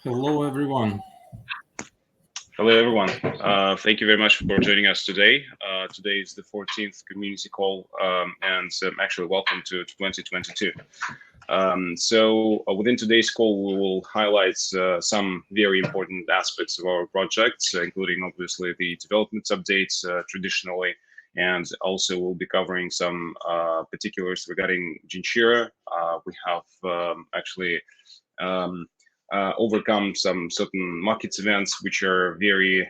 Hello, everyone. Hello, everyone. Thank you very much for joining us today. Today is the 14th community call, and actually welcome to 2022. Within today's call, we will highlight some very important aspects of our project, including obviously the development updates traditionally, and also we'll be covering some particulars regarding Genshiro. We have actually overcome some certain market events which are very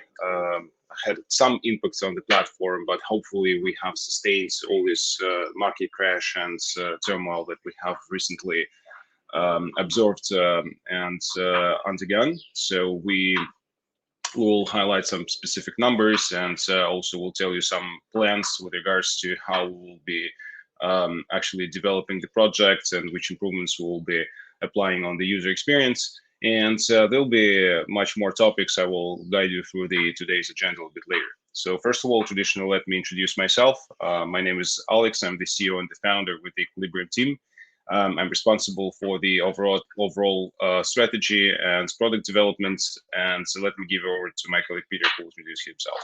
had some impacts on the platform, but hopefully we have sustained all this market crash and turmoil that we have recently absorbed and undergone. So we will highlight some specific numbers, and also we'll tell you some plans with regards to how we will be actually developing the project and which improvements we will be applying on the user experience. And there'll be much more topics. I will guide you through today's agenda a little bit later. So first of all, traditionally, let me introduce myself. My name is Alex. I'm the CEO and the founder with the Equilibrium team. I'm responsible for the overall strategy and product development. And so let me give over to my colleague Peter, who will introduce himself.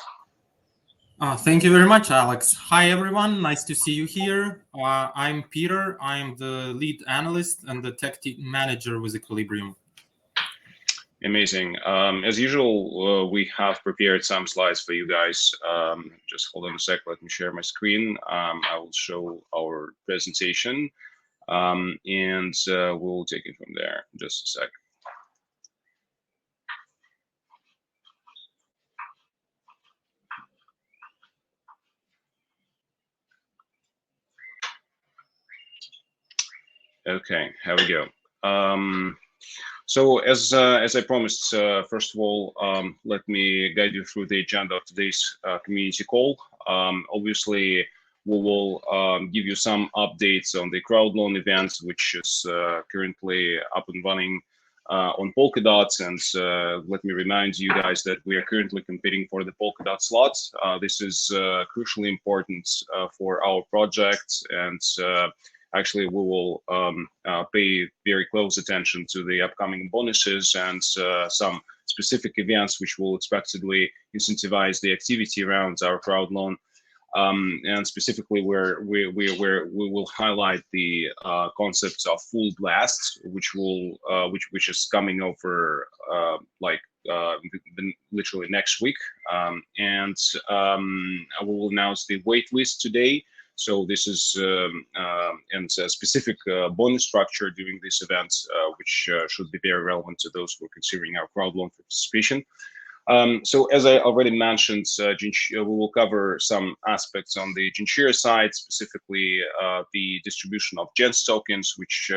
Thank you very much, Alex. Hi, everyone. Nice to see you here. I'm Peter. I'm the lead analyst and the tech team manager with Equilibrium. Amazing. As usual, we have prepared some slides for you guys. Just hold on a sec. Let me share my screen. I will show our presentation, and we'll take it from there. Just a sec. Okay, here we go. So as I promised, first of all, let me guide you through the agenda of today's community call. Obviously, we will give you some updates on the Crowdline event, which is currently up and running on Polkadot. And let me remind you guys that we are currently competing for the Polkadot slot. This is crucially important for our project, and actually, we will pay very close attention to the upcoming bonuses and some specific events which will expectedly incentivize the activity around our Crowdline. And specifically, where we will highlight the concepts of full blast, which is coming over literally next week, and we will announce the waitlist today. So this is and a specific bonus structure during this event, which should be very relevant to those who are considering our Crowdline participation. So as I already mentioned, we will cover some aspects on the Janjira side, specifically the distribution of Gens tokens, which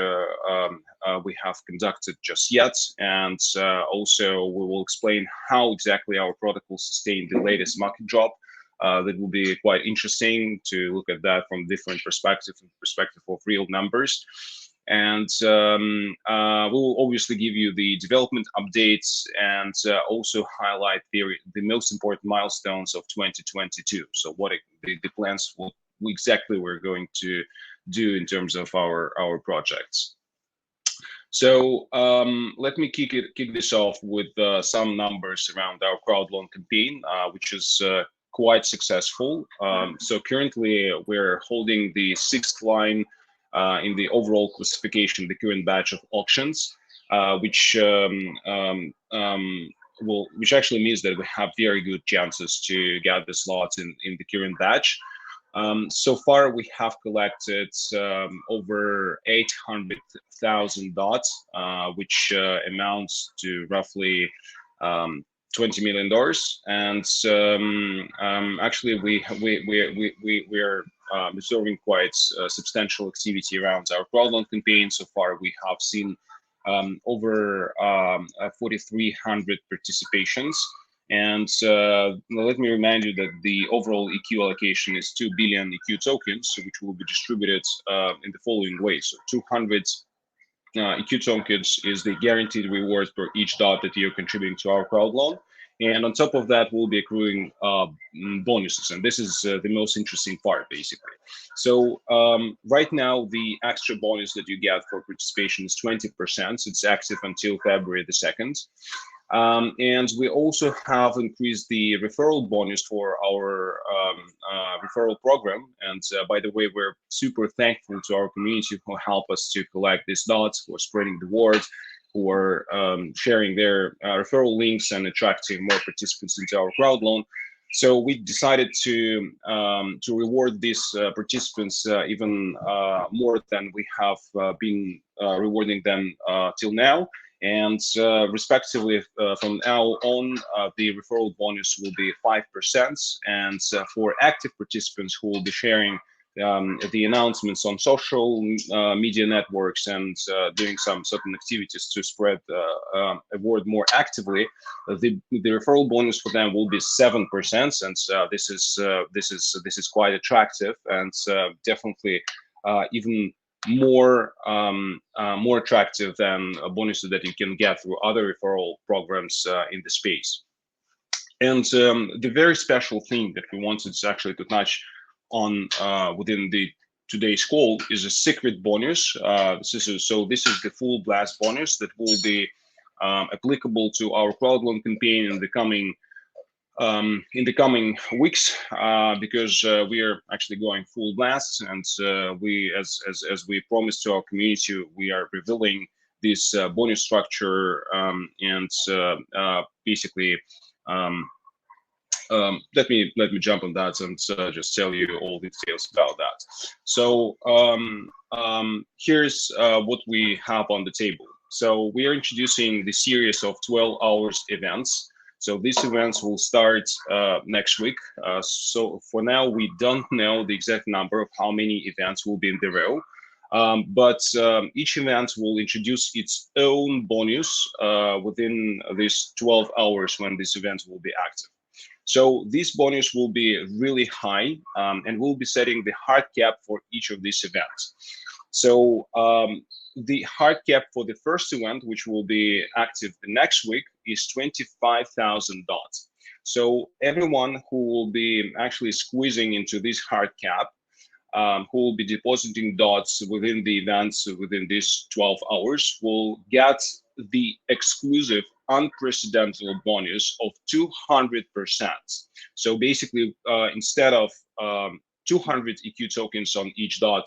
we have conducted just yet. And also we will explain how exactly our product will sustain the latest market drop. That will be quite interesting to look at that from different perspectives, perspective of real numbers. And we will obviously give you the development updates and also highlight the most important milestones of 2022. So what the plans, what exactly we're going to do in terms of our projects. So let me kick this off with some numbers around our Crowdline campaign, which is quite successful. So currently we're holding the 6th line in the overall classification, the current batch of auctions, which actually means that we have very good chances to get the slots in the current batch. So far, we have collected over 800,000 dots, which amounts to roughly $20 million, and actually we're observing quite substantial activity around our Crowdline campaign. So far, we have seen over 4,300 participations, and let me remind you that the overall EQ allocation is 2 billion EQ tokens, which will be distributed in the following way. So 200 EQ tokens is the guaranteed reward for each dot that you're contributing to our Crowdline, And on top of that, we'll be accruing bonuses. And this is the most interesting part, basically. So right now, the extra bonus that you get for participation is 20%. It's active until February the 2nd. And we also have increased the referral bonus for our referral program. And by the way, we're super thankful to our community who help us to collect these dots, who are spreading the word, who are sharing their referral links and attracting more participants into our crowd loan. So we decided to reward these participants even more than we have been rewarding them till now. And respectively, from now on, the referral bonus will be 5%. And for active participants who will be sharing the announcements on social media networks and doing some certain activities to spread a word more actively, the referral bonus for them will be 7%, and this is quite attractive and definitely even more attractive than bonuses that you can get through other referral programs in the space. And the very special thing that we wanted actually to touch on within the today's call is a secret bonus. This is the full blast bonus that will be applicable to our crowd loan campaign in the coming weeks, because we are actually going full blast, and we, as we promised to our community, we are revealing this bonus structure, and basically. Let me jump on that and just tell you all the details about that. So here's what we have on the table. So we are introducing the series of 12 hours events. So these events will start next week. So for now, we don't know the exact number of how many events will be in the row. But each event will introduce its own bonus within these 12 hours when this event will be active. So this bonus will be really high, and we'll be setting the hard cap for each of these events. So the hard cap for the first event, which will be active the next week, is 25,000 dots. So everyone who will be actually squeezing into this hard cap, who will be depositing dots within the events within these 12 hours, will get the exclusive unprecedented bonus of 200%. So basically, instead of 200 EQ tokens on each dot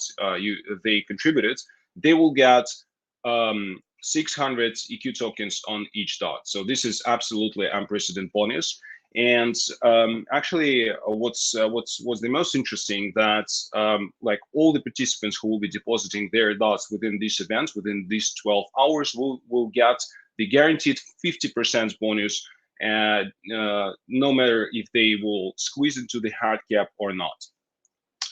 they contributed, they will get 600 EQ tokens on each dot. So this is absolutely unprecedented bonus. And actually, what's the most interesting, that like all the participants who will be depositing their dots within this event, within these 12 hours, will get the guaranteed 50% bonus, no matter if they will squeeze into the hard cap or not.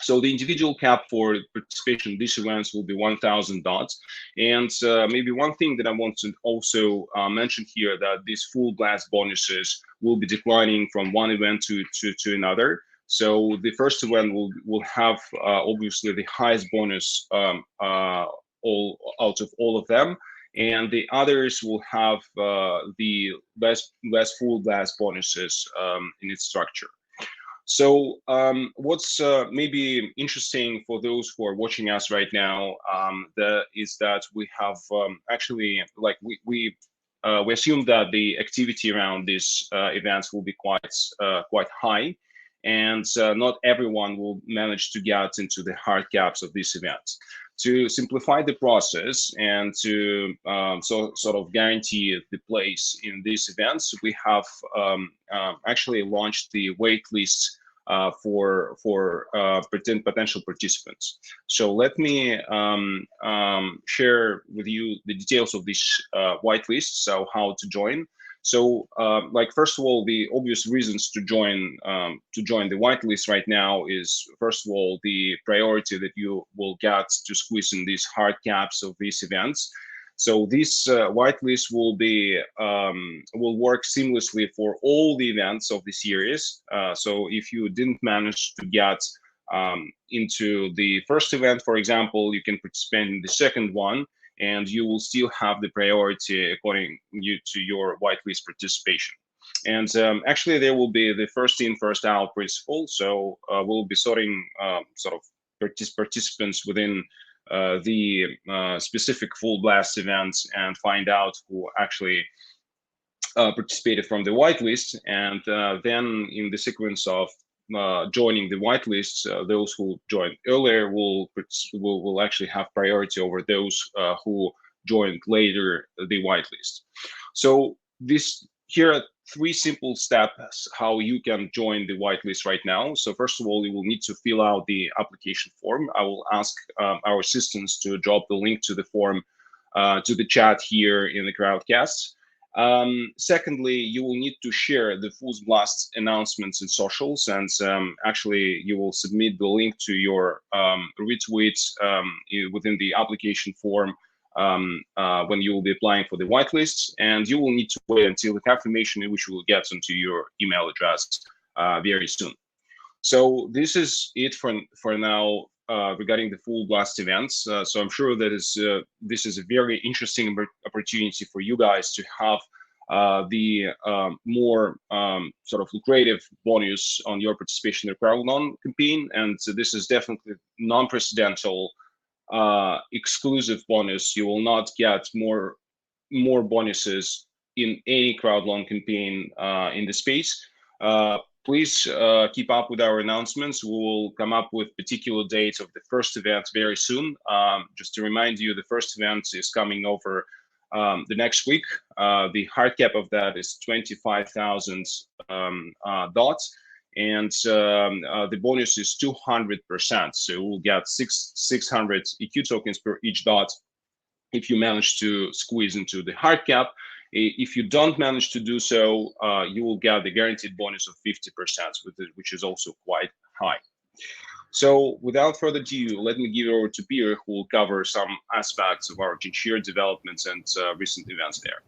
So the individual cap for participation in these events will be 1,000 dots. And maybe one thing that I want to also mention here, that these full blast bonuses will be declining from one event to another. So the first event will have obviously the highest bonus all out of all of them, and the others will have the less full blast bonuses in its structure. So what's maybe interesting for those who are watching us right now, is that we have actually, like we assume that the activity around these events will be quite high, and not everyone will manage to get into the hard caps of these events. To simplify the process and to sort of guarantee the place in these events, we have actually launched the waitlist for potential participants. So let me share with you the details of this whitelist. So how to join. So like, first of all, the obvious reasons to join the whitelist right now is, first of all, the priority that you will get to squeeze in these hard caps of these events. So this whitelist will work seamlessly for all the events of the series. So if you didn't manage to get into the first event, for example, you can participate in the second one, and you will still have the priority according to your whitelist participation. And actually, there will be the first in, first out principle. So we'll be sorting sort of participants within the specific full blast events and find out who actually participated from the whitelist. And then in the sequence of joining the whitelist, those who joined earlier will actually have priority over those who joined later the whitelist. So here are 3 simple steps how you can join the whitelist right now. So first of all, you will need to fill out the application form. I will ask our assistants to drop the link to the form to the chat here in the crowdcast. Secondly, you will need to share the Fools Blast announcements in socials, and actually you will submit the link to your retweet within the application form when you will be applying for the whitelist, and you will need to wait until the confirmation in which you will get into your email address very soon. So this is it for now regarding the full blast events. So I'm sure that this is a very interesting opportunity for you guys to have the more sort of lucrative bonus on your participation in the Crowdline campaign, and so this is definitely non-precedental exclusive bonus. You will not get more bonuses in any Crowdline campaign in the space. Please keep up with our announcements. We will come up with particular dates of the first event very soon. Just to remind you, the first event is coming over the next week. The hard cap of that is 25,000 dots. And the bonus is 200%. So we'll get 600 EQ tokens per each dot if you manage to squeeze into the hard cap. If you don't manage to do so, you will get the guaranteed bonus of 50%, which is also quite high. So without further ado, let me give it over to Peter, who will cover some aspects of our Genshiro developments and recent events there.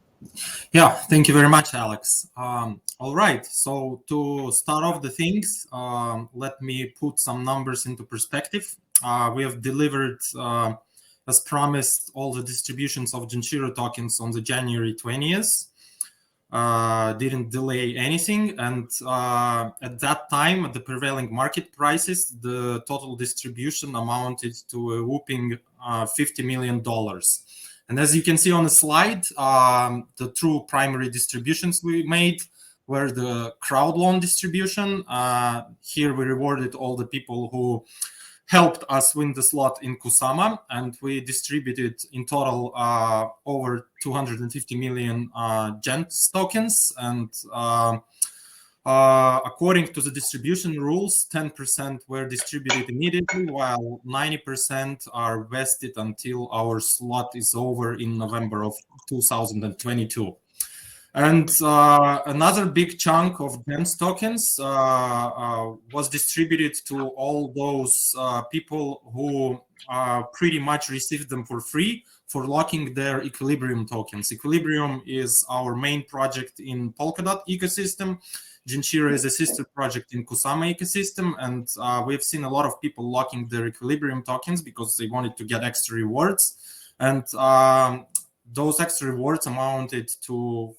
Yeah, thank you very much, Alex. All right, so to start off the things, let me put some numbers into perspective. We have delivered, as promised, all the distributions of Genshiro tokens on the January 20th. Didn't delay anything, and at that time, at the prevailing market prices, the total distribution amounted to a whopping $50 million. And as you can see on the slide, the true primary distributions we made were the Crowdline distribution. Here we rewarded all the people who helped us win the slot in Kusama, and we distributed in total over 250 million Gens tokens. And according to the distribution rules, 10% were distributed immediately, while 90% are vested until our slot is over in November of 2022. And another big chunk of Gens tokens was distributed to all those people who pretty much received them for free for locking their Equilibrium tokens. Equilibrium is our main project in Polkadot ecosystem. Genshiro is a sister project in Kusama ecosystem, and we've seen a lot of people locking their Equilibrium tokens because they wanted to get extra rewards. And those extra rewards amounted to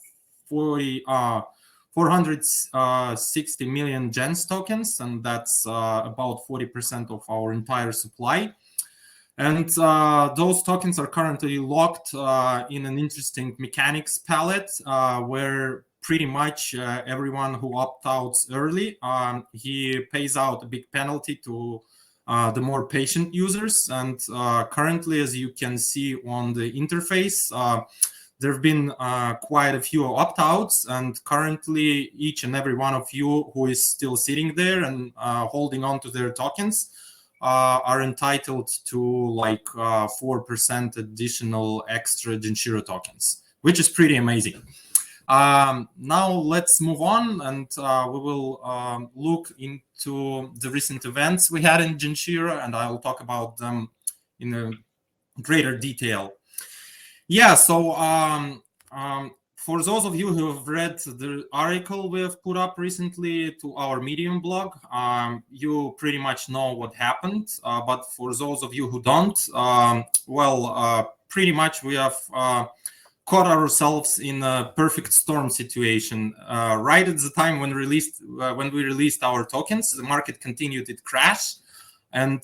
460 million Gens tokens, and that's about 40% of our entire supply. And those tokens are currently locked in an interesting mechanics palette where pretty much everyone who opts out early, he pays out a big penalty to the more patient users. And currently, as you can see on the interface, there have been quite a few opt-outs, and currently each and every one of you who is still sitting there and holding on to their tokens are entitled to like 4% additional extra Genshiro tokens, which is pretty amazing. Now let's move on, and we will look into the recent events we had in Genshiro, and I will talk about them in a greater detail. Yeah, so for those of you who have read the article we have put up recently to our Medium blog, you pretty much know what happened. But for those of you who don't, pretty much we have caught ourselves in a perfect storm situation. Right at the time when we released our tokens, the market continued its crash, and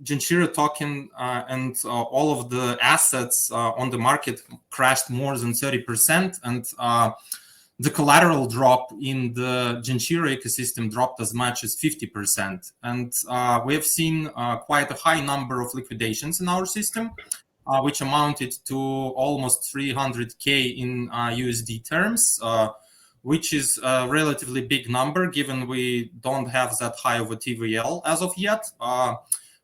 Genshiro token and all of the assets on the market crashed more than 30%, and the collateral drop in the Genshiro ecosystem dropped as much as 50%. And we have seen quite a high number of liquidations in our system, which amounted to almost 300K in USD terms, which is a relatively big number given we don't have that high of a TVL as of yet.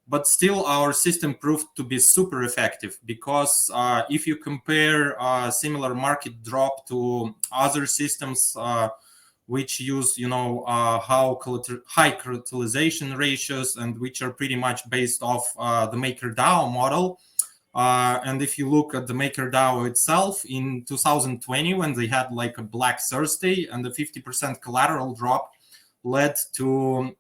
But still, our system proved to be super effective because if you compare a similar market drop to other systems which use, high collateralization ratios and which are pretty much based off the MakerDAO model. And if you look at the MakerDAO itself in 2020, when they had like a Black Thursday and the 50% collateral drop led to,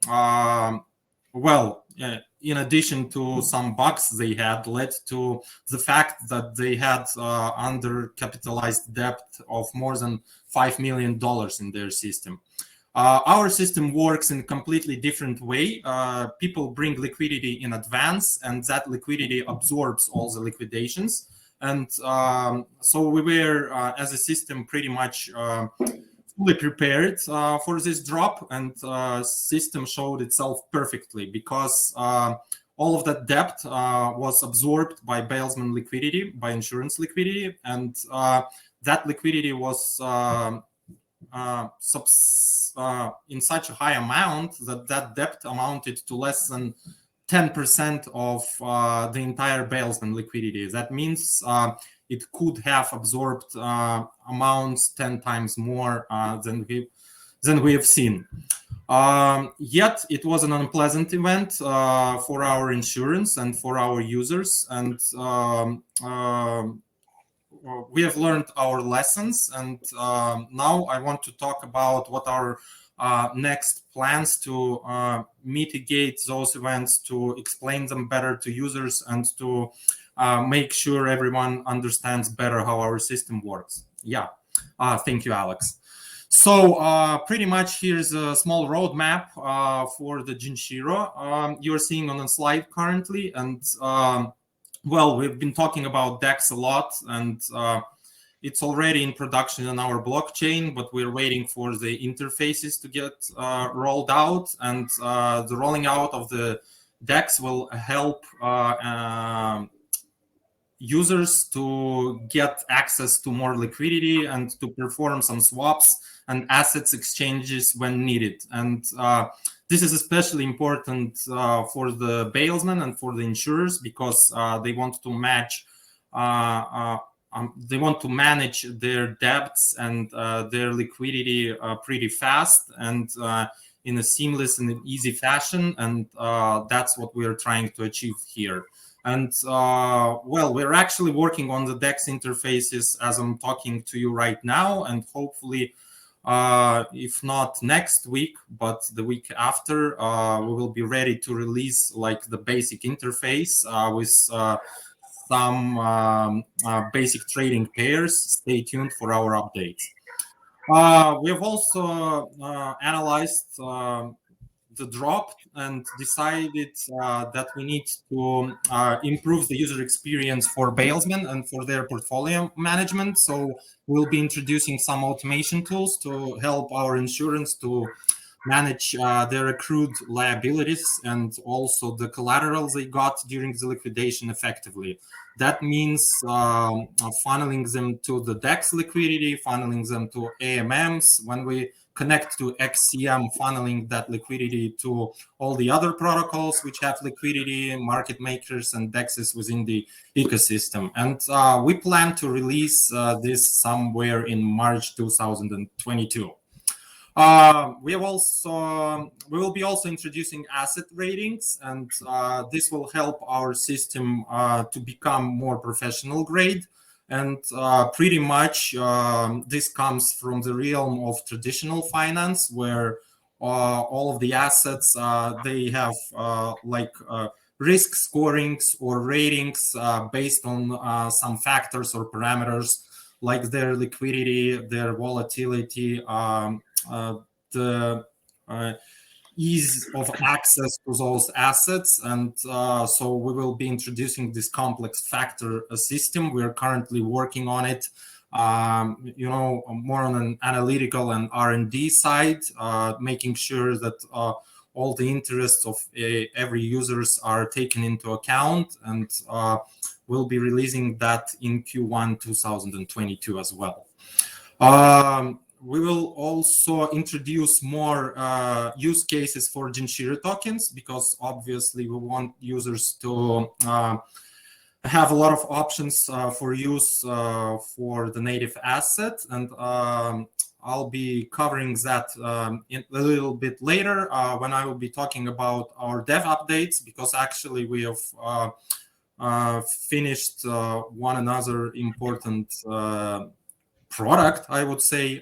in addition to some bugs they had, led to the fact that they had undercapitalized debt of more than $5 million in their system. Our system works in a completely different way. People bring liquidity in advance, and that liquidity absorbs all the liquidations. And so we were, as a system, pretty much fully prepared for this drop, and system showed itself perfectly because all of that debt was absorbed by bailsman liquidity, by insurance liquidity, and that liquidity was in such a high amount that debt amounted to less than 10% of the entire bailsman liquidity. That means it could have absorbed amounts 10 times more than we have seen. Yet it was an unpleasant event for our insurance and for our users, and we have learned our lessons. And now I want to talk about what our next plans to mitigate those events, to explain them better to users, and to make sure everyone understands better how our system works. Yeah, thank you, Alex. So pretty much here's a small roadmap for the Genshiro you're seeing on the slide currently. And well, we've been talking about DEX a lot, and it's already in production on our blockchain, but we're waiting for the interfaces to get rolled out. And the rolling out of the DEX will help users to get access to more liquidity and to perform some swaps and assets exchanges when needed. And this is especially important for the bailsmen and for the insurers because they want to match, they want to manage their debts and their liquidity pretty fast and in a seamless and easy fashion. And that's what we are trying to achieve here. And well, we're actually working on the DEX interfaces as I'm talking to you right now, and hopefully, if not next week, but the week after, we will be ready to release like the basic interface with some basic trading pairs. Stay tuned for our updates. We have also analyzed the drop and decided that we need to improve the user experience for bailsmen and for their portfolio management. So we'll be introducing some automation tools to help our insurance to manage their accrued liabilities and also the collateral they got during the liquidation effectively. That means funneling them to the DEX liquidity, funneling them to AMMs. When we connect to XCM, funneling that liquidity to all the other protocols which have liquidity, market makers, and DEXs within the ecosystem. And we plan to release this somewhere in March 2022. We will be also introducing asset ratings, and this will help our system to become more professional grade. And pretty much this comes from the realm of traditional finance, where all of the assets, they have like risk scorings or ratings based on some factors or parameters like their liquidity, their volatility, the ease of access to those assets. And so we will be introducing this complex factor system. We are currently working on it, more on an analytical and R&D side, making sure that all the interests of every users are taken into account, and we'll be releasing that in Q1 2022 as well. We will also introduce more use cases for Genshiro tokens, because obviously we want users to have a lot of options for use for the native asset. And I'll be covering that in a little bit later when I will be talking about our dev updates, because actually we have finished one another important product, I would say,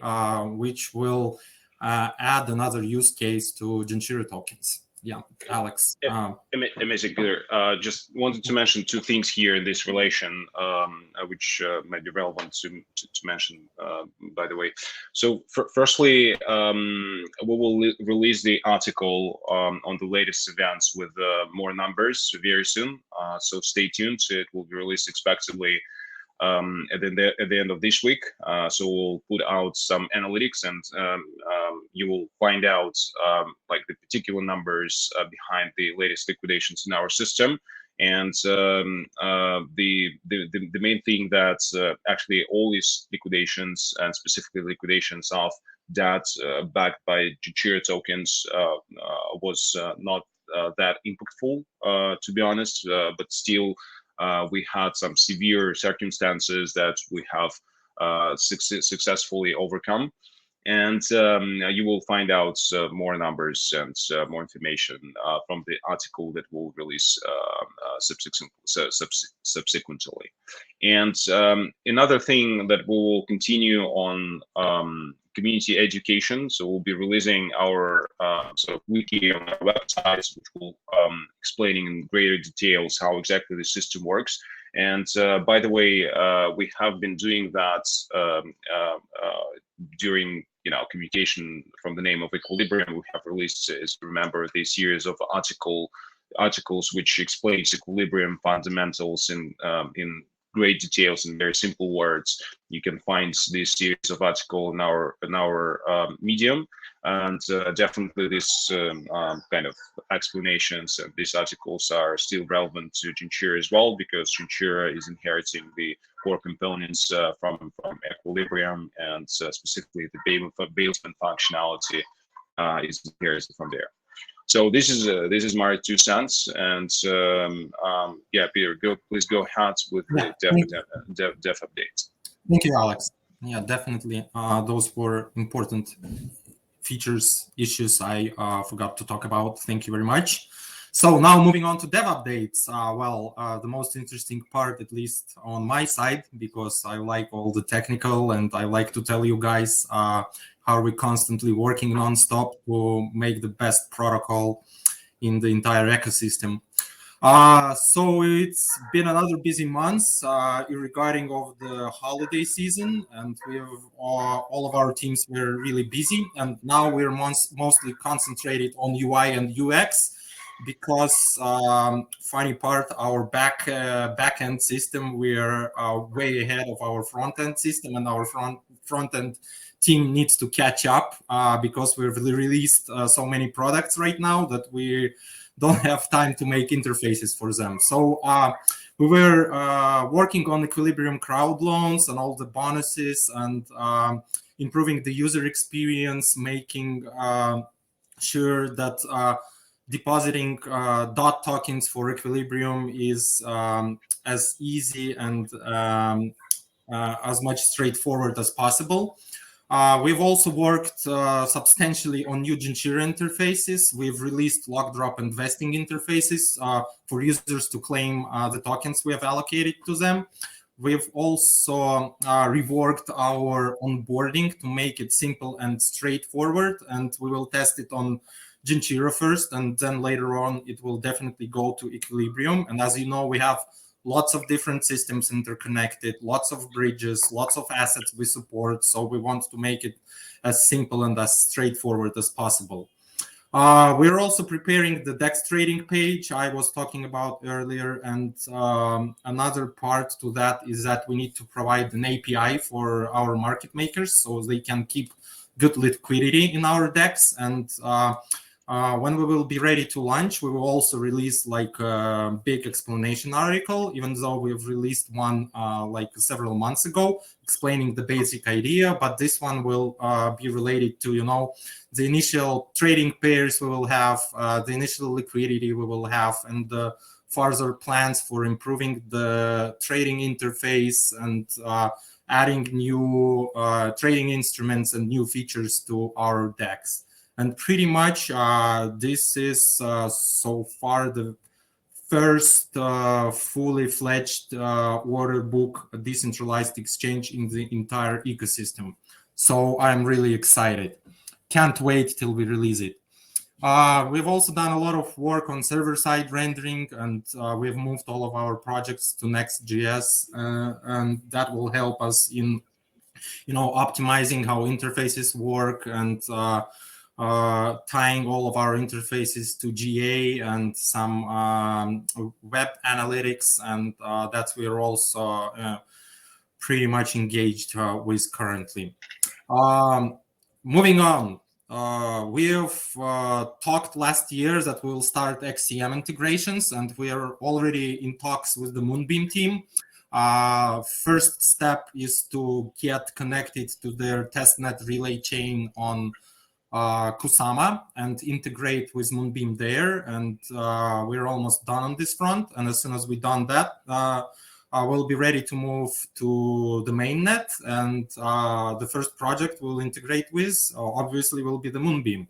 which will add another use case to Genshiro tokens. Yeah, Alex. Amazing, Peter. Just wanted to mention two things here in this relation, which might be relevant to mention, by the way. So firstly, we will release the article on the latest events with more numbers very soon. So stay tuned. It will be released expectedly at the end of this week. So we'll put out some analytics, and you will find out like the particular numbers behind the latest liquidations in our system. And the main thing that actually all these liquidations, and specifically liquidations of that backed by Janjira tokens, was not that impactful, to be honest, but still we had some severe circumstances that we have successfully overcome. And you will find out more numbers and more information from the article that we'll release subsequently. And another thing that we will continue on community education. So we'll be releasing our wiki on our website, which will explaining in greater details how exactly the system works. And by the way, we have been doing that during communication from the name of Equilibrium. We have released, as you remember, this series of articles which explains Equilibrium fundamentals in great details in very simple words. You can find this series of articles in our Medium, and definitely this kind of explanations and these articles are still relevant to Janjira as well, because Janjira is inheriting the core components from Equilibrium, and specifically the bailment functionality is inherited from there. So this is my 2 cents, and yeah, Peter, please go ahead with the dev updates. Thank you, Alex. Yeah, definitely. Those were important features, issues I forgot to talk about. Thank you very much. So now moving on to dev updates. The most interesting part, at least on my side, because I like all the technical and I like to tell you guys how we're constantly working nonstop to make the best protocol in the entire ecosystem. So it's been another busy month regarding of the holiday season, and all of our teams were really busy, and now we're mostly concentrated on UI and UX, because funny part, our back-end system, we're way ahead of our front-end system, and our front-end team needs to catch up because we've released so many products right now that we don't have time to make interfaces for them. So we were working on Equilibrium crowd loans and all the bonuses, and improving the user experience, making sure that depositing DOT tokens for Equilibrium is as easy and as much straightforward as possible. We've also worked substantially on new Janjira interfaces. We've released lock drop and vesting interfaces for users to claim the tokens we have allocated to them. We've also reworked our onboarding to make it simple and straightforward, and we will test it on Genshiro first, and then later on it will definitely go to Equilibrium. And as you know, we have lots of different systems interconnected, lots of bridges, lots of assets we support. So we want to make it as simple and as straightforward as possible. We're also preparing the DEX trading page I was talking about earlier. And another part to that is that we need to provide an API for our market makers so they can keep good liquidity in our DEX. And when we will be ready to launch, we will also release like a big explanation article, even though we've released one like several months ago explaining the basic idea. But this one will be related to, the initial trading pairs we will have, the initial liquidity we will have, and the further plans for improving the trading interface and adding new trading instruments and new features to our DEX. And pretty much this is so far the first fully fledged order book decentralized exchange in the entire ecosystem. So I'm really excited. Can't wait till we release it. We've also done a lot of work on server-side rendering, and we've moved all of our projects to Next.js, and that will help us in, optimizing how interfaces work and tying all of our interfaces to GA and some web analytics, and that we're also pretty much engaged with currently. Moving on, we've talked last year that we'll start XCM integrations, and we are already in talks with the Moonbeam team. First step is to get connected to their testnet relay chain on Kusama and integrate with Moonbeam there, and we're almost done on this front. And as soon as we've done that, we'll be ready to move to the mainnet, and the first project we'll integrate with obviously will be the Moonbeam.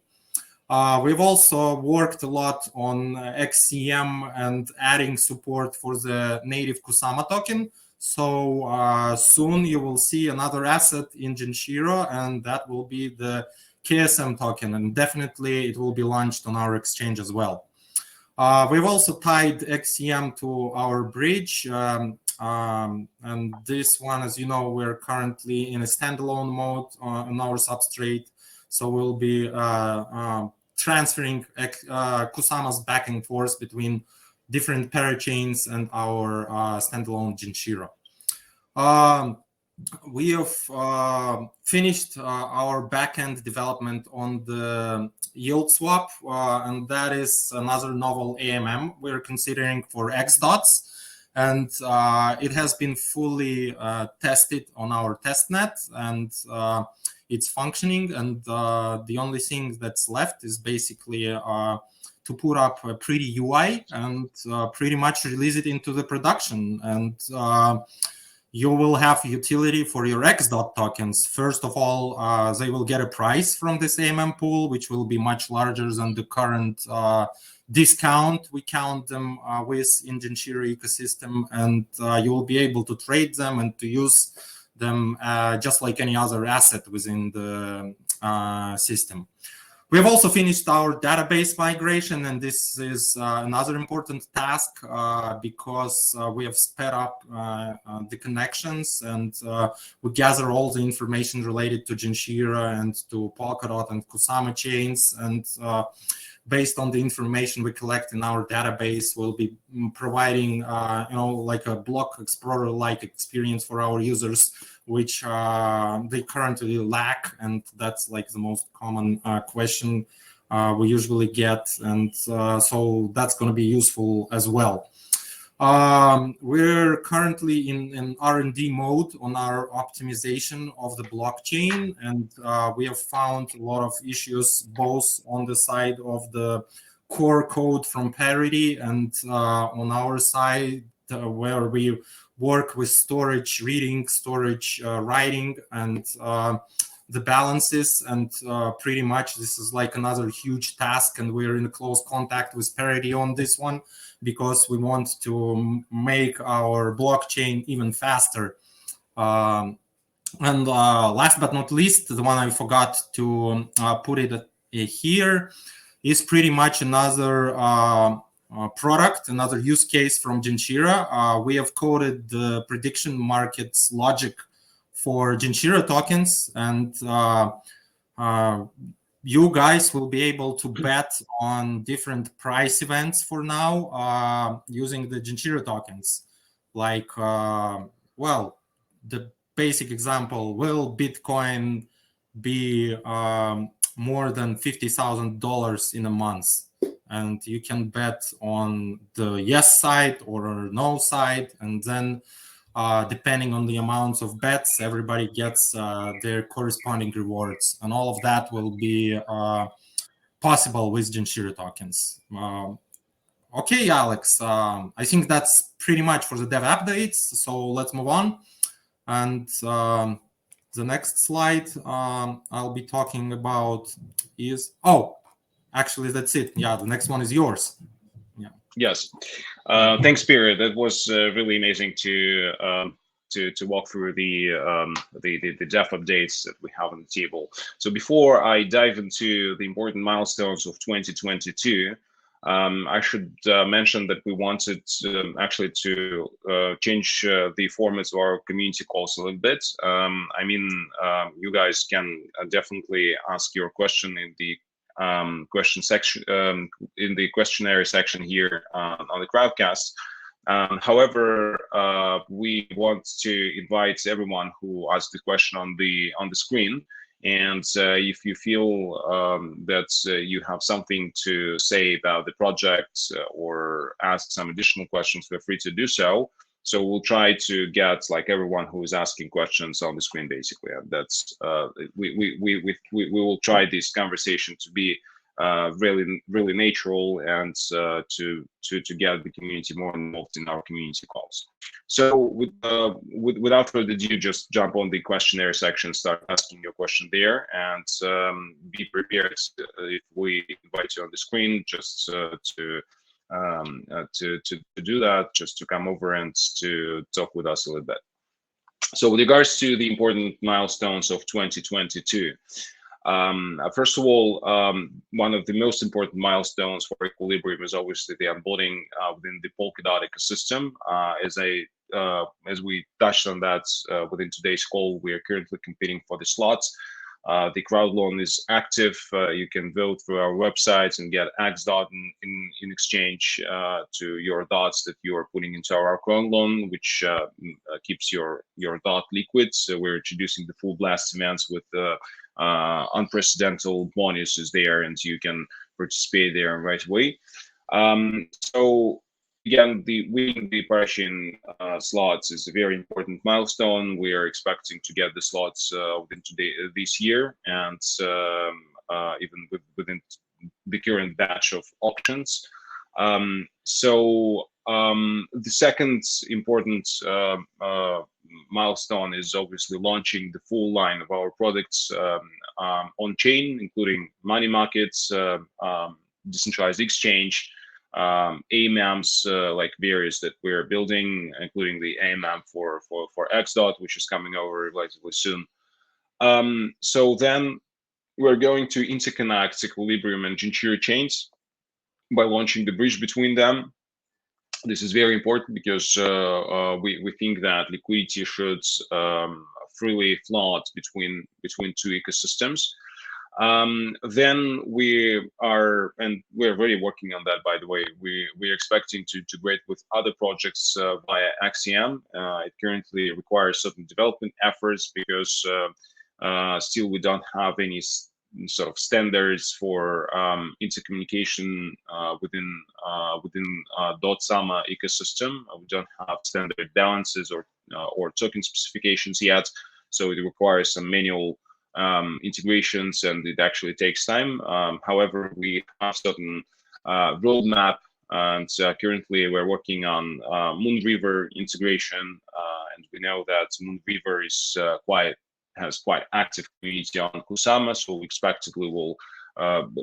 We've also worked a lot on XCM and adding support for the native Kusama token. So soon you will see another asset in Genshiro, and that will be the KSM token, and definitely it will be launched on our exchange as well. We've also tied XCM to our bridge, and this one, as you know, we're currently in a standalone mode on our substrate, so we'll be transferring Kusama's back and forth between different parachains and our standalone Genshiro. We have finished our backend development on the yield swap, and that is another novel AMM we're considering for XDots. And it has been fully tested on our testnet, and it's functioning. And the only thing that's left is basically to put up a pretty UI and pretty much release it into the production. And you will have utility for your XDOT tokens. First of all, they will get a price from this AMM pool, which will be much larger than the current discount we count them with in Genshiro ecosystem, and you will be able to trade them and to use them just like any other asset within the system. We have also finished our database migration, and this is another important task because we have sped up the connections, and we gather all the information related to Genshiro and to Polkadot and Kusama chains, and based on the information we collect in our database, we'll be providing, like a block explorer-like experience for our users, which they currently lack, and that's like the most common question we usually get, and so that's going to be useful as well. We're currently in R&D mode on our optimization of the blockchain, and we have found a lot of issues both on the side of the core code from Parity and on our side where we work with storage reading, storage writing, and the balances. And pretty much this is like another huge task, and we're in close contact with Parity on this one because we want to make our blockchain even faster. And last but not least, the one I forgot to put it here is pretty much another product, another use case from Genshiro. We have coded the prediction markets logic for Genshiro tokens, and you guys will be able to bet on different price events for now using the Genshiro tokens. Like, well, the basic example, will Bitcoin be more than $50,000 in a month? And you can bet on the yes side or no side, and then depending on the amounts of bets, everybody gets their corresponding rewards, and all of that will be possible with Genshiro tokens. Okay, Alex, I think that's pretty much for the dev updates, so let's move on. And the next slide I'll be talking about is, oh, actually that's it. Yeah, the next one is yours. Yeah. Yes. Thanks, Pierre. That was really amazing to walk through the dev updates that we have on the table. So before I dive into the important milestones of 2022, I should mention that we wanted actually to change the format of our community calls a little bit. I mean, you guys can definitely ask your question in the question section, in the questionnaire section here on the Crowdcast. However, we want to invite everyone who asked the question on the screen. And if you feel that you have something to say about the project or ask some additional questions, feel free to do so. So we'll try to get like everyone who is asking questions on the screen, basically. And that's we will try this conversation to be really natural and to get the community more involved in our community calls. So without further ado, just jump on the questionnaire section, start asking your question there, and be prepared if we invite you on the screen, just to do that, just to come over and to talk with us a little bit. So with regards to the important milestones of 2022, first of all, one of the most important milestones for Equilibrium is obviously the onboarding within the Polkadot ecosystem. As we touched on that within today's call, we are currently competing for the slots. The crowd loan is active. You can vote through our websites and get X dot in exchange to your dots that you are putting into our crowd loan, which keeps your dot liquid. So we're introducing the full blast events with unprecedented bonuses there, and you can participate there right away. So again, winning the Parisian slots is a very important milestone. We are expecting to get the slots within this year, and even within the current batch of auctions. The second important milestone is obviously launching the full line of our products on chain, including money markets, decentralized exchange, AMMs, like various that we're building, including the AMM for XDOT, which is coming over relatively soon. So then we're going to interconnect Equilibrium and Genshiro chains by launching the bridge between them. This is very important because we think that liquidity should freely float between two ecosystems. Then we are, and we're already working on that, by the way. We're expecting to integrate with other projects via Axiom. It currently requires certain development efforts because still we don't have any sort of standards for intercommunication within dot Sama ecosystem. We don't have standard balances or token specifications yet, so it requires some manual integrations, and it actually takes time. However, we have certain roadmap, and currently we're working on Moonriver integration, and we know that Moonriver is has quite active community on Kusama, so we expect it will,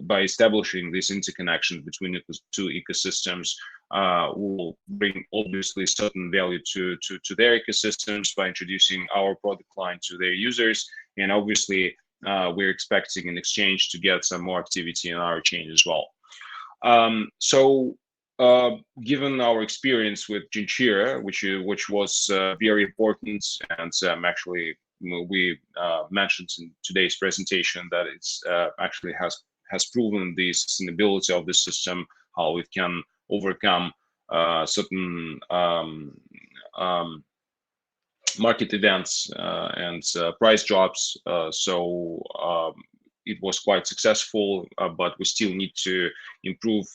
by establishing this interconnection between the two ecosystems, will bring obviously certain value to their ecosystems by introducing our product line to their users, and obviously we're expecting in exchange to get some more activity in our chain as well. Given our experience with Janjira, which was very important, and actually we mentioned in today's presentation that it's actually has proven the sustainability of the system, how it can overcome certain market events and price drops. It was quite successful, but we still need to improve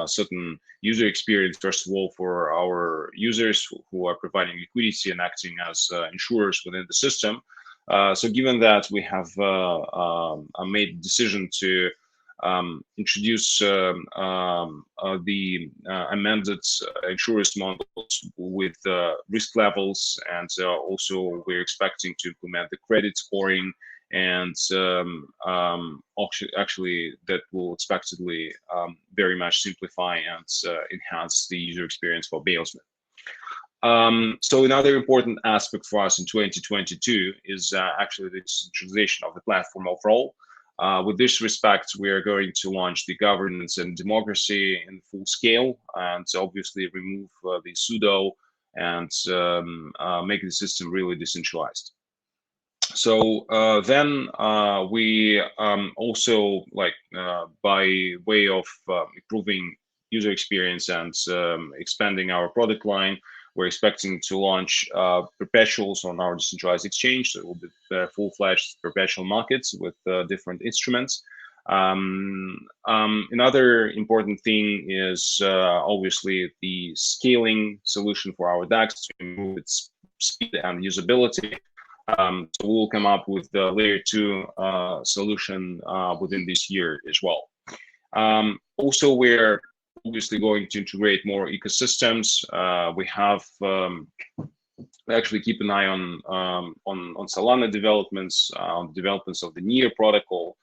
certain user experience, first of all, for our users who are providing liquidity and acting as insurers within the system. So given that, we have made the decision to introduce the amended insurance models with risk levels, and also we're expecting to implement the credit scoring, and actually that will expectedly very much simplify and enhance the user experience for bailsmen. So another important aspect for us in 2022 is actually the decentralization of the platform overall. With this respect, we are going to launch the governance and democracy in full scale, and obviously remove the pseudo and make the system really decentralized. So then we also, like, by way of improving user experience and expanding our product line, we're expecting to launch perpetuals on our decentralized exchange. So it will be full-fledged perpetual markets with different instruments. Another important thing is obviously the scaling solution for our DAX to improve its speed and usability. So we'll come up with the layer 2 solution within this year as well. Also, we're obviously going to integrate more ecosystems. We have actually keep an eye on Solana developments, on developments of the NEAR protocol.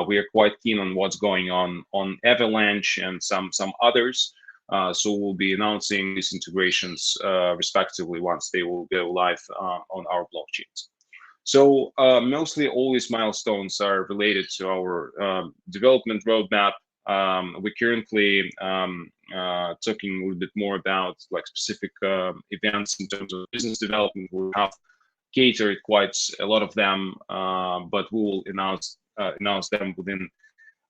We are quite keen on what's going on Avalanche and some others. So we'll be announcing these integrations respectively once they will go live on our blockchains. So mostly all these milestones are related to our development roadmap. We're currently talking a little bit more about like specific events in terms of business development. We have catered quite a lot of them, but we will announce them within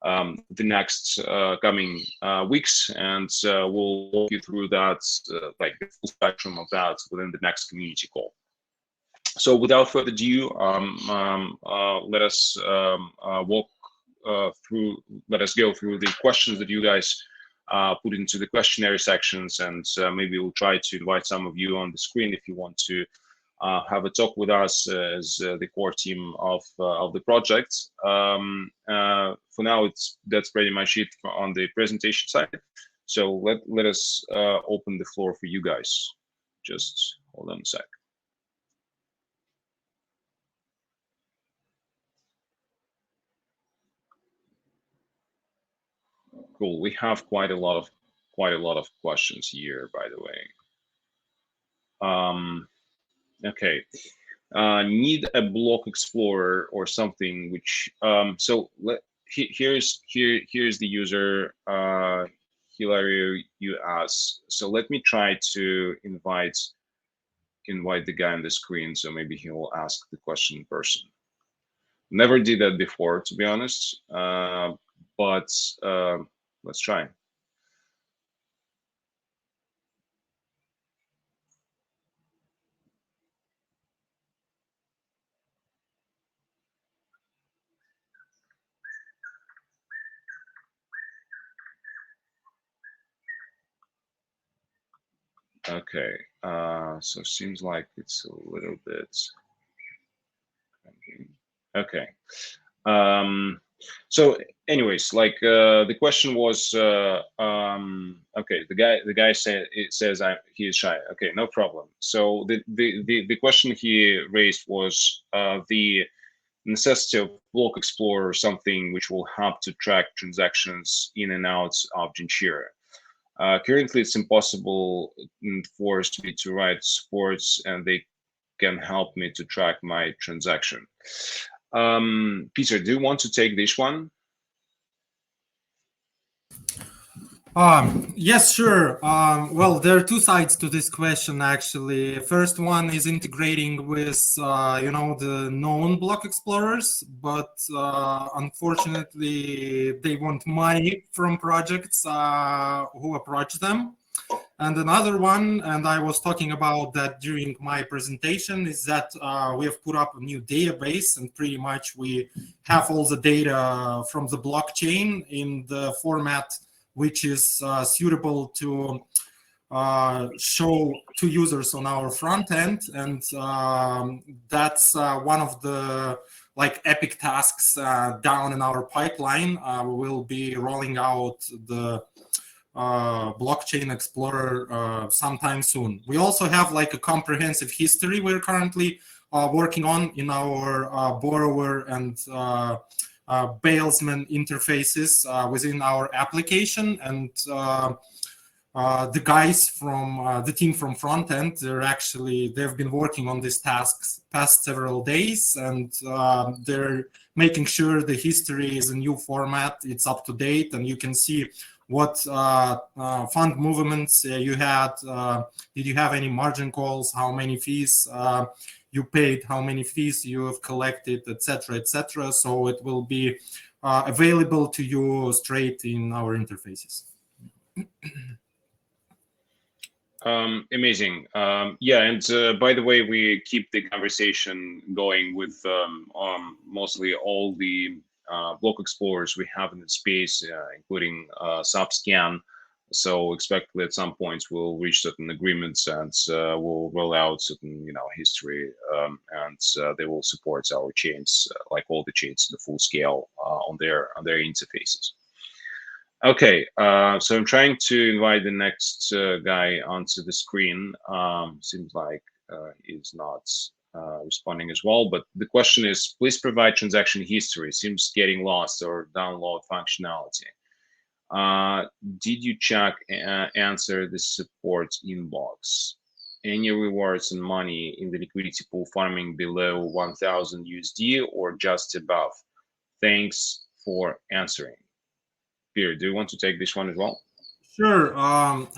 the next coming weeks, and we'll walk you through that, like the full spectrum of that within the next community call. So without further ado, let us go through the questions that you guys put into the questionnaire sections, and maybe we'll try to invite some of you on the screen if you want to have a talk with us as the core team of the project. For now, that's pretty much it on the presentation side. So let us open the floor for you guys. Just hold on a sec. Cool. We have quite a lot of questions here, by the way. Okay. Need a block explorer or something which so here's the user Hilario you asked. So let me try to invite the guy on the screen, so maybe he will ask the question in person. Never did that before, to be honest, but let's try. Okay, so seems like it's a little bit okay. So anyways, like the question was okay, the guy says he is shy. Okay, no problem. So the question he raised was the necessity of block explorer or something which will help to track transactions in and out of Genshiro. Currently, it's impossible for me to write supports, and they can help me to track my transaction. Peter, do you want to take this one? Yes, sure. Well, there are two sides to this question, actually. First one is integrating with, the known block explorers, but unfortunately, they want money from projects who approach them. And another one, and I was talking about that during my presentation, is that we have put up a new database, and pretty much we have all the data from the blockchain in the format which is suitable to show to users on our front end. And that's one of the epic tasks down in our pipeline. We will be rolling out the blockchain explorer sometime soon. We also have a comprehensive history we're currently working on in our borrower and bailsman interfaces within our application. And the guys from the team from front end, they've been working on these tasks past several days, and they're making sure the history is a new format, it's up to date, and you can see what fund movements you had. Did you have any margin calls? How many fees you paid? How many fees you have collected, etc., etc. So it will be available to you straight in our interfaces. Amazing. Yeah, and by the way, we keep the conversation going with mostly all the block explorers we have in the space, including Subscan. So expect at some points we'll reach certain agreements, and we'll roll out certain history, and they will support our chains, like all the chains, the full scale on their interfaces. Okay, so I'm trying to invite the next guy onto the screen. Seems like he's not responding as well, but the question is, please provide transaction history. Seems getting lost, or download functionality. Did you check answer the support inbox? Any rewards and money in the liquidity pool farming below 1000 USD or just above? Thanks for answering. Peter, do you want to take this one as well? Sure.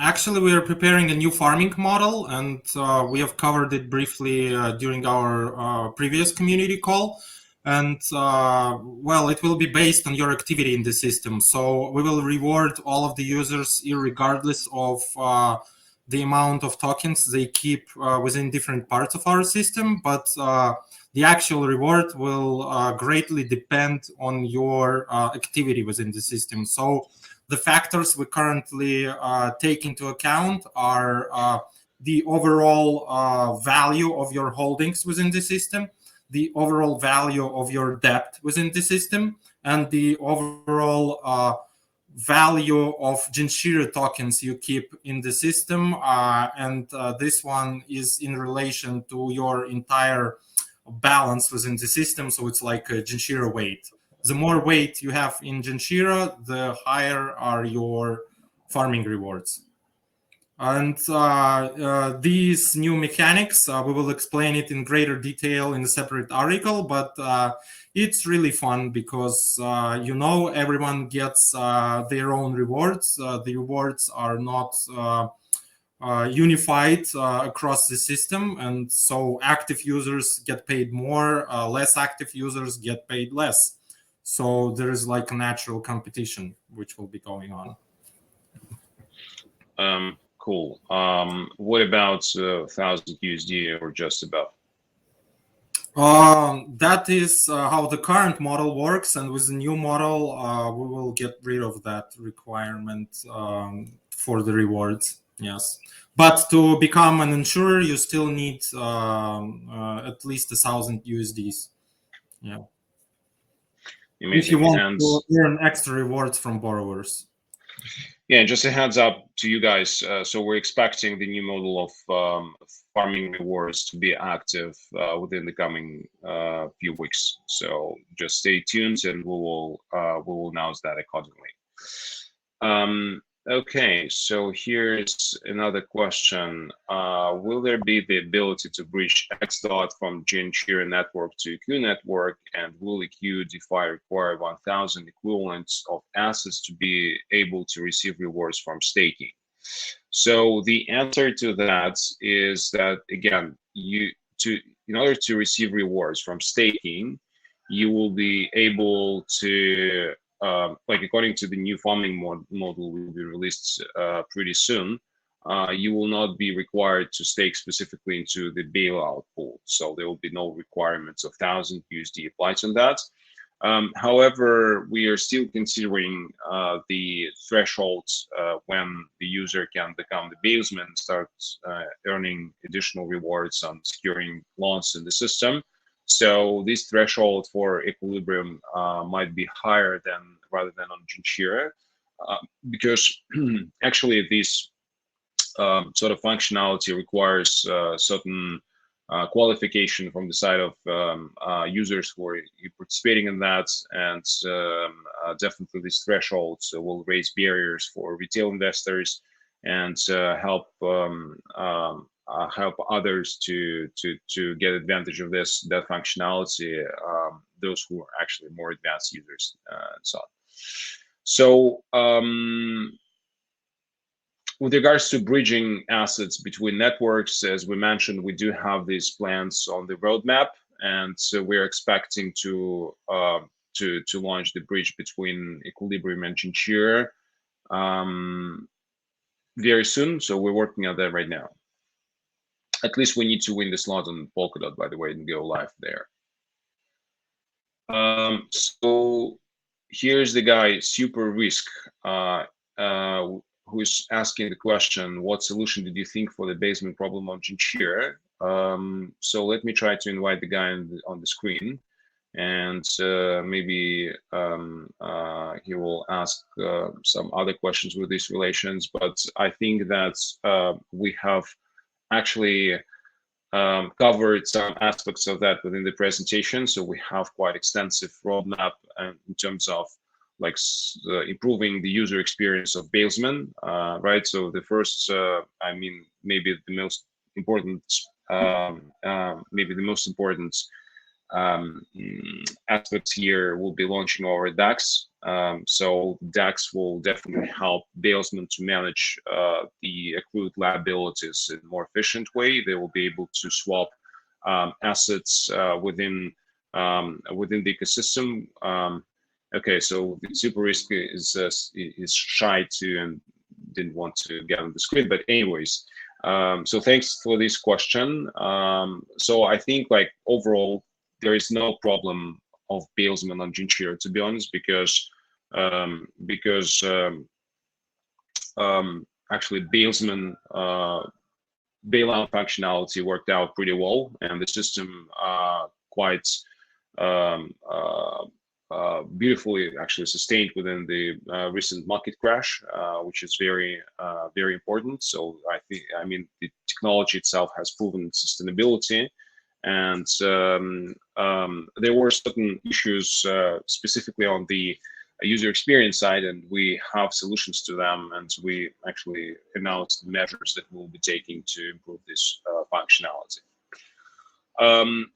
Actually, we are preparing a new farming model, and we have covered it briefly during our previous community call. And well, it will be based on your activity in the system. So we will reward all of the users regardless of the amount of tokens they keep within different parts of our system. But the actual reward will greatly depend on your activity within the system. So the factors we currently take into account are the overall value of your holdings within the system, the overall value of your debt within the system, and the overall value of Genshiro tokens you keep in the system. And this one is in relation to your entire balance within the system. So it's like a Genshiro weight. The more weight you have in Janjira, the higher are your farming rewards. And these new mechanics, we will explain it in greater detail in a separate article, but it's really fun because, everyone gets their own rewards. The rewards are not unified across the system, and so active users get paid more, less active users get paid less. So there is like a natural competition which will be going on. Cool. What about 1000 USD or just above? That is how the current model works, and with the new model, we will get rid of that requirement for the rewards. Yes, but to become an insurer, you still need at least 1000 USDs. Yeah. Amazing. If you want to earn extra rewards from borrowers. Yeah, just a heads up to you guys. So we're expecting the new model of farming rewards to be active within the coming few weeks. So just stay tuned, and we will announce that accordingly. Okay, so here's another question. Will there be the ability to bridge X dot from Genshiro network to EQ network, and will EQ DeFi require 1,000 equivalents of assets to be able to receive rewards from staking? So the answer to that is that, again, in order to receive rewards from staking, you will be able to like according to the new farming model will be released pretty soon, you will not be required to stake specifically into the bailout pool. So there will be no requirements of 1,000 USD applied on that. However, we are still considering the thresholds when the user can become the bailsman and start earning additional rewards on securing loans in the system. So this threshold for equilibrium might be higher than rather than on Janjira, because actually this sort of functionality requires certain qualification from the side of users who are participating in that, and definitely these thresholds will raise barriers for retail investors and help others to get advantage of that functionality, those who are actually more advanced users and so on. So with regards to bridging assets between networks, as we mentioned, we do have these plans on the roadmap, and so we're expecting to launch the bridge between Equilibrium and Janjira very soon. So we're working on that right now. At least we need to win the slot on Polkadot, by the way, and go live there. So here's the guy, Super Risk, who's asking the question, what solution did you think for the basement problem on Janjira? So let me try to invite the guy on the screen, and maybe he will ask some other questions with these relations. But I think that we have actually covered some aspects of that within the presentation. So we have quite extensive roadmap in terms of like improving the user experience of bailsmen, right? So the first, I mean, maybe the most important, aspects here will be launching our DAX. So DAX will definitely help bailsmen to manage the accrued liabilities in a more efficient way. They will be able to swap assets within the ecosystem. Okay, so the Super Risk is shy too and didn't want to get on the screen, but anyways, so thanks for this question. So I think like overall there is no problem of bailsmen on Janjira, to be honest, because actually bailsmen bailout functionality worked out pretty well, and the system quite beautifully actually sustained within the recent market crash, which is very important. So I mean the technology itself has proven sustainability, and there were certain issues specifically on the user experience side, and we have solutions to them, and we actually announced the measures that we'll be taking to improve this functionality.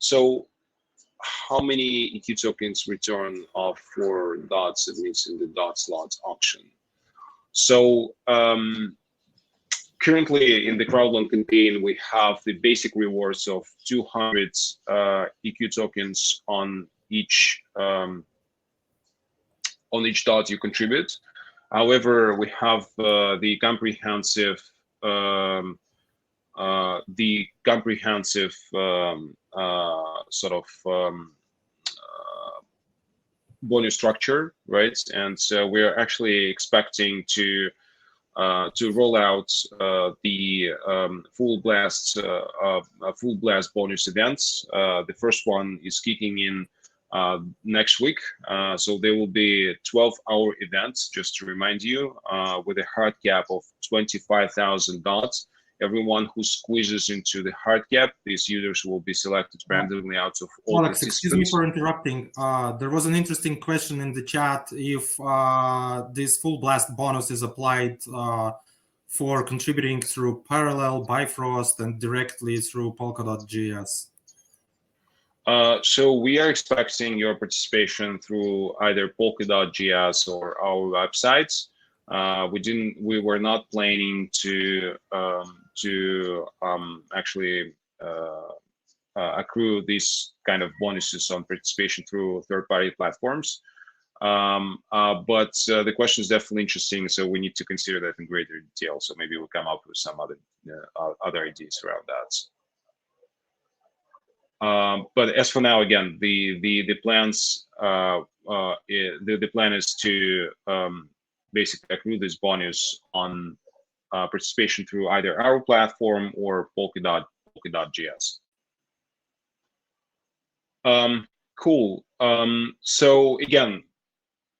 So how many EQ tokens return of 4 dots admits in the dot slots auction? So currently in the Crowdline campaign, we have the basic rewards of 200 EQ tokens on each dot you contribute. However, we have the comprehensive sort of bonus structure, right? And so we're actually expecting to roll out the full blast bonus events. The first one is kicking in next week. So there will be 12-hour events, just to remind you, with a hard cap of 25,000 dots. everyone who squeezes into the hard cap, these users will be selected randomly out of all Alex, participants. excuse me for interrupting. There was an interesting question in the chat if this full blast bonus is applied for contributing through Parallel, Bifrost, and directly through Polkadot.js. So we are expecting your participation through either Polkadot.js or our websites. We were not planning to actually accrue these kind of bonuses on participation through third-party platforms. But the question is definitely interesting, so we need to consider that in greater detail. So maybe we'll come up with some other ideas around that. But as for now, again, the plans the plan is to basically accrue this bonus on participation through either our platform or Polkadot.js. Cool. So again,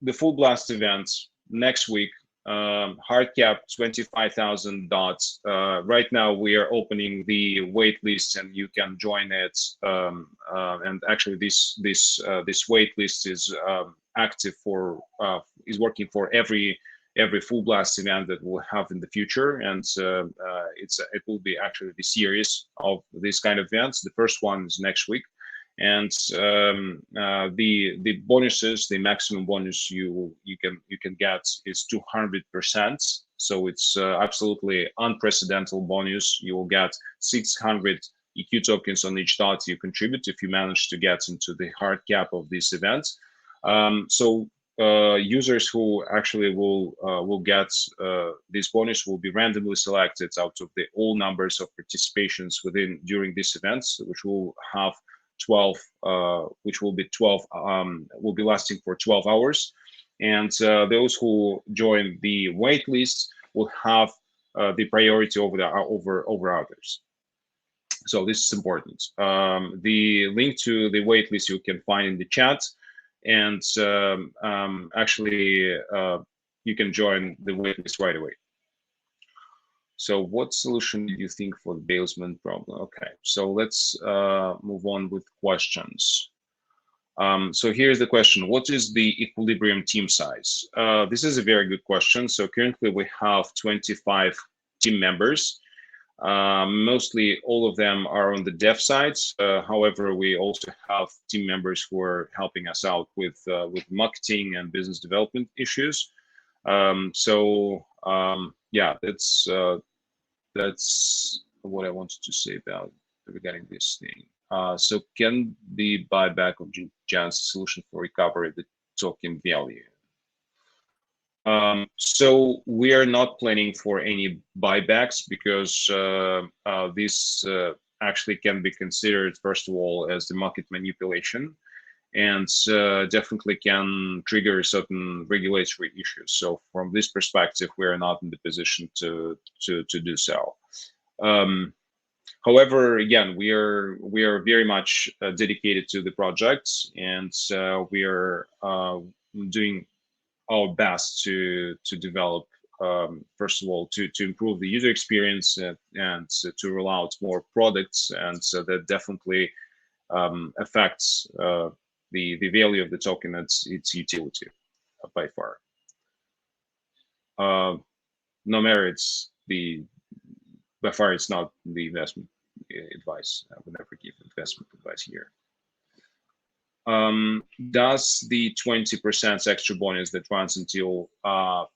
the full blast event next week. Hard cap 25,000 dots. Right now we are opening the wait list, and you can join it. And actually, this wait list is active for is working for every full blast event that we'll have in the future, and it will be actually the series of this kind of events. The first one is next week. And the bonuses, the maximum bonus you can get is 200%. So it's absolutely unprecedented bonus. You will get 600 EQ tokens on each dot you contribute if you manage to get into the hard cap of this event. So users who actually will get this bonus will be randomly selected out of the all numbers of participations during this event, which will have 12, which will be 12, will be lasting for 12 hours. And those who join the wait list will have the priority over others. So this is important. The link to the wait list you can find in the chat, and actually you can join the wait list right away. So what solution do you think for the bailment problem? Okay, so let's move on with questions. So here's the question: what is the equilibrium team size? This is a very good question. So currently we have 25 team members. Mostly all of them are on the dev side. However, we also have team members who are helping us out with marketing and business development issues. Yeah, that's what I wanted to say about regarding this thing. So can the buyback of Jan's solution for recovery of the token value? So we are not planning for any buybacks because this actually can be considered, first of all, as the market manipulation, and definitely can trigger certain regulatory issues. So from this perspective, we are not in the position to do so. However, again, we are very much dedicated to the project, and we are doing our best to develop, first of all, to improve the user experience and to roll out more products, and so that definitely affects the value of the token, its utility by far. No matter by far it's not the investment advice. I would never give investment advice here. Does the 20% extra bonus that runs until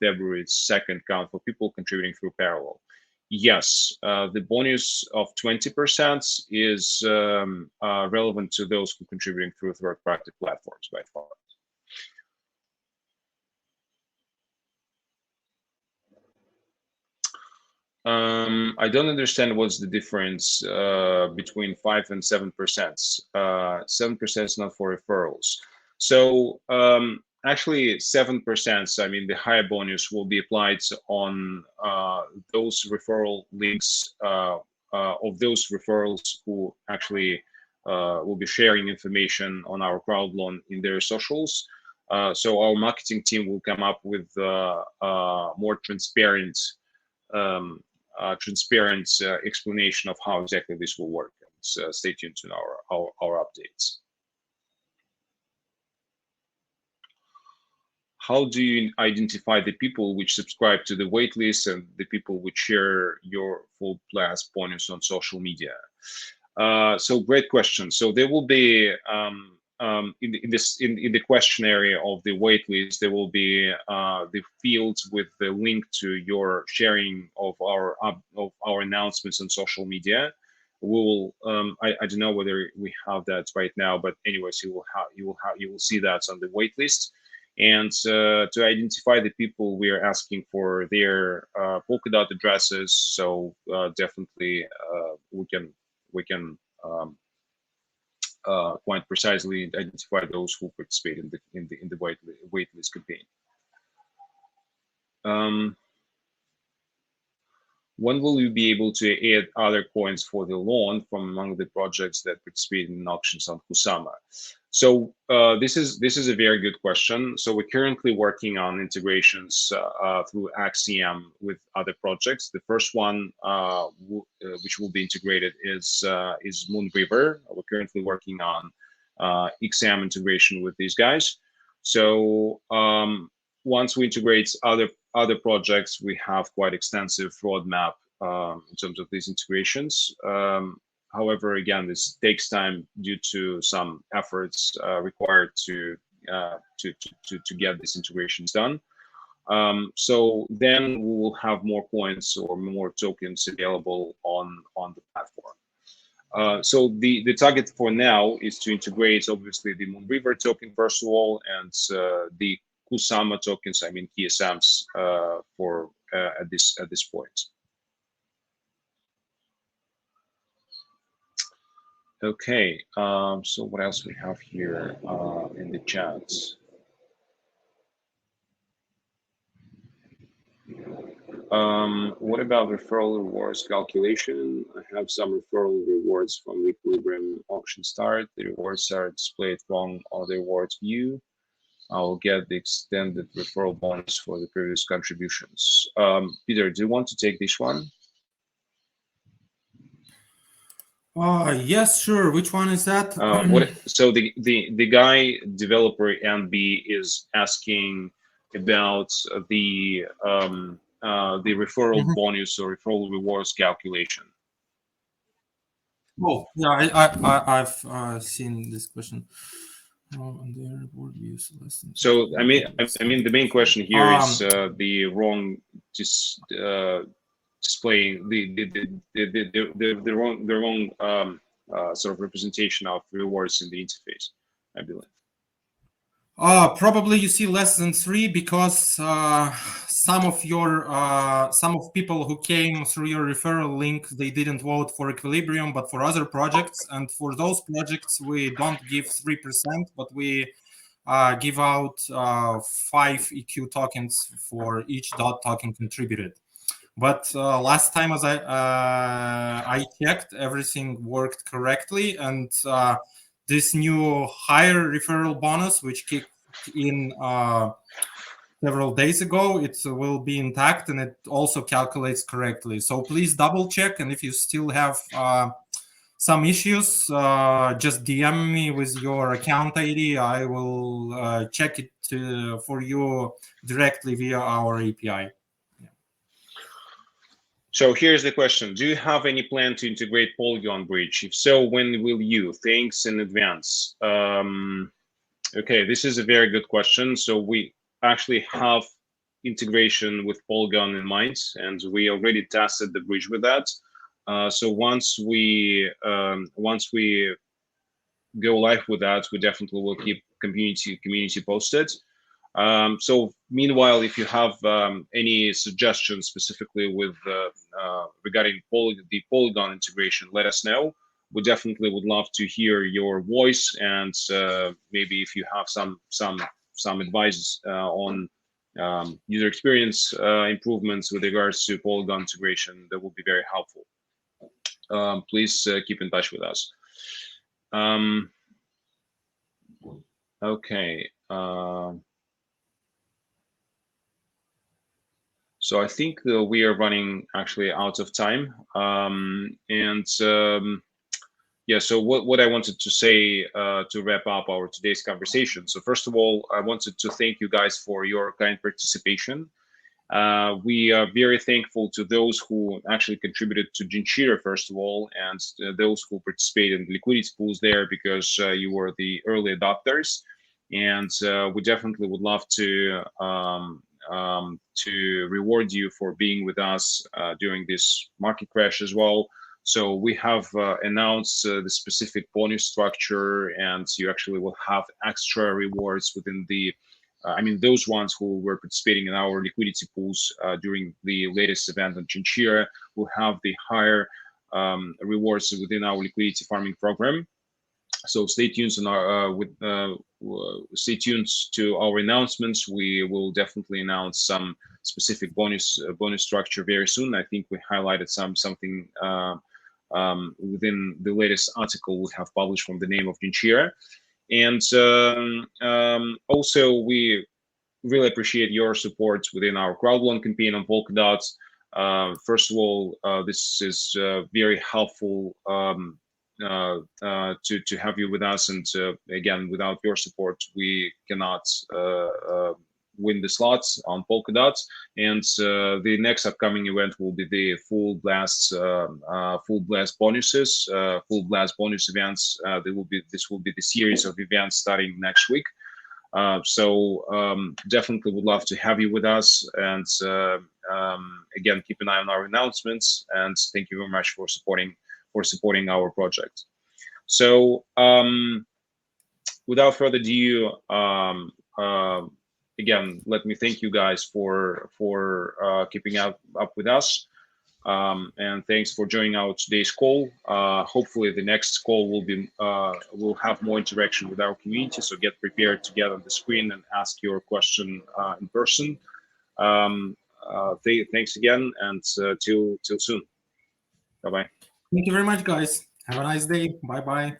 February 2nd count for people contributing through Parallel? Yes, the bonus of 20% is relevant to those who are contributing through third-party platforms by far. I don't understand what's the difference between 5 and 7%. 7% is not for referrals. So actually 7%, I mean, the higher bonus will be applied on those referral links of those referrals who actually will be sharing information on our Crowdline in their socials. So our marketing team will come up with more transparent transparent explanation of how exactly this will work. So stay tuned to our updates. How do you identify the people which subscribe to the waitlist and the people which share your full blast bonus on social media? So great question. So there will be in the questionnaire of the waitlist, there will be the fields with the link to your sharing of our announcements on social media. We will I don't know whether we have that right now, but anyways, you will see that on the waitlist. And to identify the people, we are asking for their Polkadot addresses. So definitely we can quite precisely identify those who participate in the waitlist campaign. When will you be able to add other coins for the loan from among the projects that participate in auctions on Kusama? So this is a very good question. So we're currently working on integrations through Axiom with other projects. The first one, which will be integrated, is Moonriver. We're currently working on XAM integration with these guys. So once we integrate other projects, we have quite extensive roadmap in terms of these integrations. However, again, this takes time due to some efforts required to get these integrations done. So then we will have more coins or more tokens available on the platform. So the target for now is to integrate obviously the Moonriver token first of all, and the Kusama tokens, I mean KSMs, for at this point. Okay, so what else we have here in the chat? What about referral rewards calculation? I have some referral rewards from Equilibrium auction start. The rewards are displayed wrong on the rewards view. I'll get the extended referral bonus for the previous contributions. Peter, do you want to take this one? Yes, sure. Which one is that? So the guy developer NB is asking about the referral bonus or referral rewards calculation. Oh, yeah, I've seen this question. So I mean the main question here is the wrong displaying the wrong sort of representation of rewards in the interface, I believe. Probably you see less than 3 because some of people who came through your referral link, they didn't vote for Equilibrium but for other projects, and for those projects we don't give 3%, but we give out 5 EQ tokens for each DOT token contributed. But last time as I checked, everything worked correctly, and this new higher referral bonus, which kicked in several days ago, it will be intact and it also calculates correctly. So please double check, and if you still have some issues, just DM me with your account ID. I will check it for you directly via our API. So here's the question. Do you have any plan to integrate Polygon Bridge? If so, when will you? Thanks in advance. Okay, this is a very good question. So we actually have integration with Polygon in mind, and we already tested the bridge with that. So once we go live with that, we definitely will keep community posted. So meanwhile, if you have any suggestions specifically with regarding the Polygon integration, let us know. We definitely would love to hear your voice, and maybe if you have some advice on user experience improvements with regards to Polygon integration, that would be very helpful. Please keep in touch with us. Okay. So I think we are running actually out of time. Yeah, so what I wanted to say to wrap up our today's conversation. So first of all, I wanted to thank you guys for your kind participation. We are very thankful to those who actually contributed to Genshiro, first of all, and those who participated in the liquidity pools there, because you were the early adopters. And we definitely would love to reward you for being with us during this market crash as well. So we have announced the specific bonus structure, and you actually will have extra rewards within the I mean, those ones who were participating in our liquidity pools during the latest event on Janjira will have the higher rewards within our liquidity farming program. So stay tuned on our stay tuned to our announcements. We will definitely announce some specific bonus structure very soon. I think we highlighted something within the latest article we have published from the name of Janjira. And also, we really appreciate your support within our crowdline campaign on Polkadot. First of all, this is very helpful to have you with us. And again, without your support, we cannot win the slots on Polkadot. And the next upcoming event will be the full blast bonuses, full blast bonus events. This will be the series of events starting next week. So definitely would love to have you with us. And again, keep an eye on our announcements. And thank you very much for supporting our project. So without further ado, again, let me thank you guys for keeping up with us, and thanks for joining our today's call. Hopefully, the next call will have more interaction with our community. So get prepared to get on the screen and ask your question in person. Thanks again, and till soon. Bye bye. Thank you very much, guys. Have a nice day. Bye bye.